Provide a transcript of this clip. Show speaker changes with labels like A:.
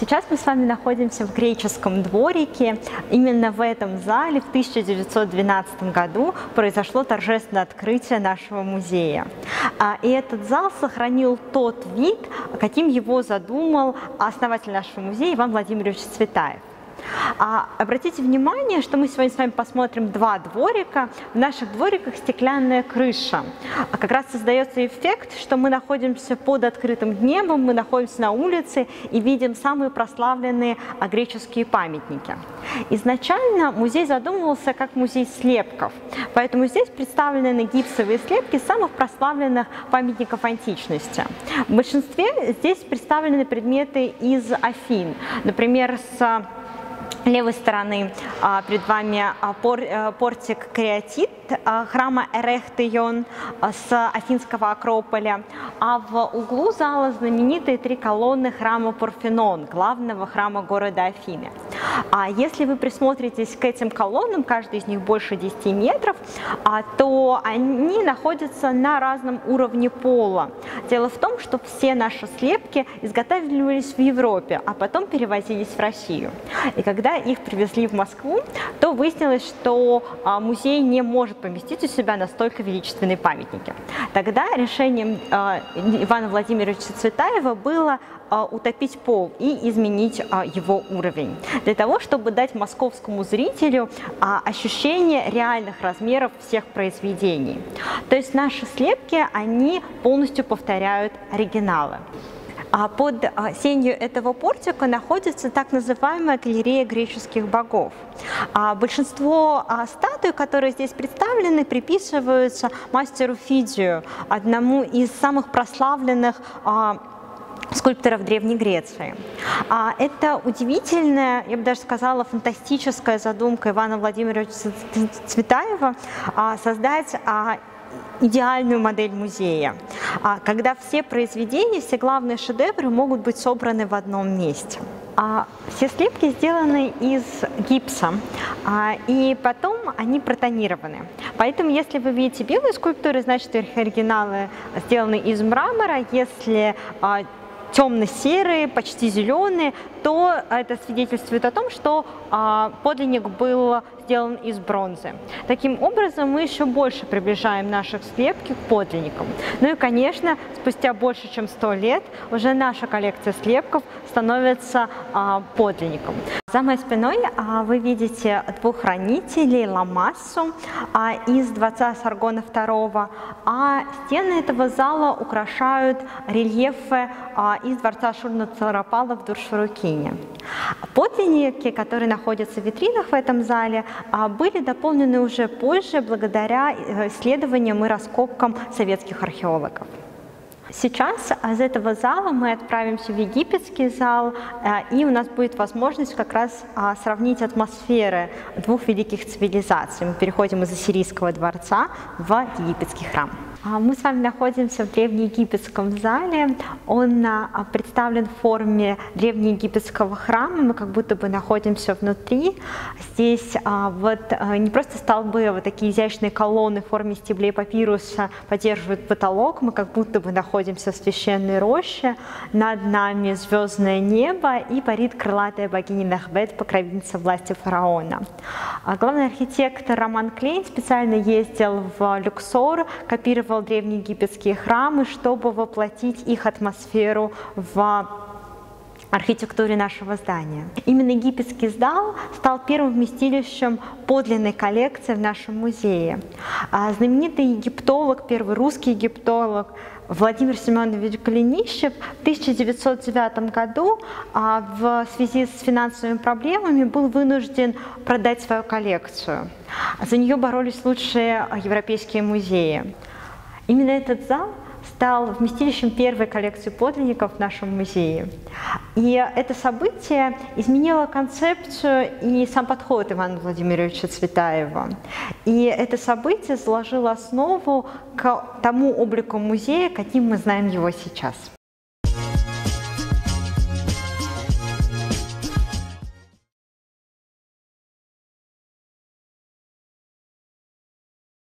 A: Сейчас мы с вами находимся в греческом дворике. Именно в этом зале в 1912 году произошло торжественное открытие нашего музея. И этот зал сохранил тот вид, каким его задумал основатель нашего музея Иван Владимирович Цветаев. Обратите внимание, что мы сегодня с вами посмотрим два дворика. В наших двориках стеклянная крыша. Как раз создается эффект, что мы находимся под открытым небом, мы находимся на улице и видим самые прославленные греческие памятники. Изначально музей задумывался как музей слепков, поэтому здесь представлены гипсовые слепки самых прославленных памятников античности. В большинстве здесь представлены предметы из Афин, например, с левой стороны перед вами портик Креатит храма Эрехтион с Афинского Акрополя, а в углу зала знаменитые три колонны храма Парфенон, главного храма города Афины. Если вы присмотритесь к этим колоннам, каждый из них больше 10 метров, то они находятся на разном уровне пола. Дело в том, что все наши слепки изготавливались в Европе, а потом перевозились в Россию. И когда их привезли в Москву, то выяснилось, что музей не может поместить у себя настолько величественные памятники. Тогда решением Ивана Владимировича Цветаева было утопить пол и изменить его уровень, для того, чтобы дать московскому зрителю ощущение реальных размеров всех произведений. То есть наши слепки, они полностью повторяют оригиналы. Под сенью этого портика находится так называемая галерея греческих богов. Большинство статуй, которые здесь представлены, приписываются мастеру Фидию, одному из самых прославленных скульпторов Древней Греции. Это удивительная, я бы даже сказала, фантастическая задумка Ивана Владимировича Цветаева создать идеальную модель музея, когда все произведения, все главные шедевры могут быть собраны в одном месте. Все слепки сделаны из гипса, и потом они протонированы. Поэтому, если вы видите белые скульптуры, значит, их оригиналы сделаны из мрамора. Если темно-серые, почти зеленые, то это свидетельствует о том, что подлинник был сделан из бронзы. Таким образом, мы еще больше приближаем наших слепки к подлинникам. Ну и, конечно, спустя больше чем 100 лет уже наша коллекция слепков становится подлинником. За моей спиной вы видите двух хранителей Ламассу из дворца Саргона II, а стены этого зала украшают рельефы из дворца Шурна-Царапала в Дуршурукине. Подлинники, которые находятся в витринах в этом зале, были дополнены уже позже благодаря исследованиям и раскопкам советских археологов. Сейчас из этого зала мы отправимся в египетский зал, и у нас будет возможность как раз сравнить атмосферы двух великих цивилизаций. Мы переходим из Ассирийского дворца в египетский храм. Мы с вами находимся в древнеегипетском зале. Он представлен в форме древнеегипетского храма. Мы как будто бы находимся внутри. Здесь не просто столбы, а такие изящные колонны в форме стеблей папируса поддерживают потолок. Мы как будто бы находимся в священной роще. Над нами звездное небо и парит крылатая богиня Нехбет, покровительница власти фараона. Главный архитектор Роман Клейн специально ездил в Люксор, копировал древнеегипетские храмы, чтобы воплотить их атмосферу в архитектуре нашего здания. Именно египетский зал стал первым вместилищем подлинной коллекции в нашем музее. Знаменитый египтолог, первый русский египтолог Владимир Семенович Голенищев в 1909 году в связи с финансовыми проблемами был вынужден продать свою коллекцию. За нее боролись лучшие европейские музеи. Именно этот зал стал вместилищем первой коллекции подлинников в нашем музее. И это событие изменило концепцию и сам подход Ивана Владимировича Цветаева. И это событие заложило основу к тому облику музея, каким мы знаем его сейчас.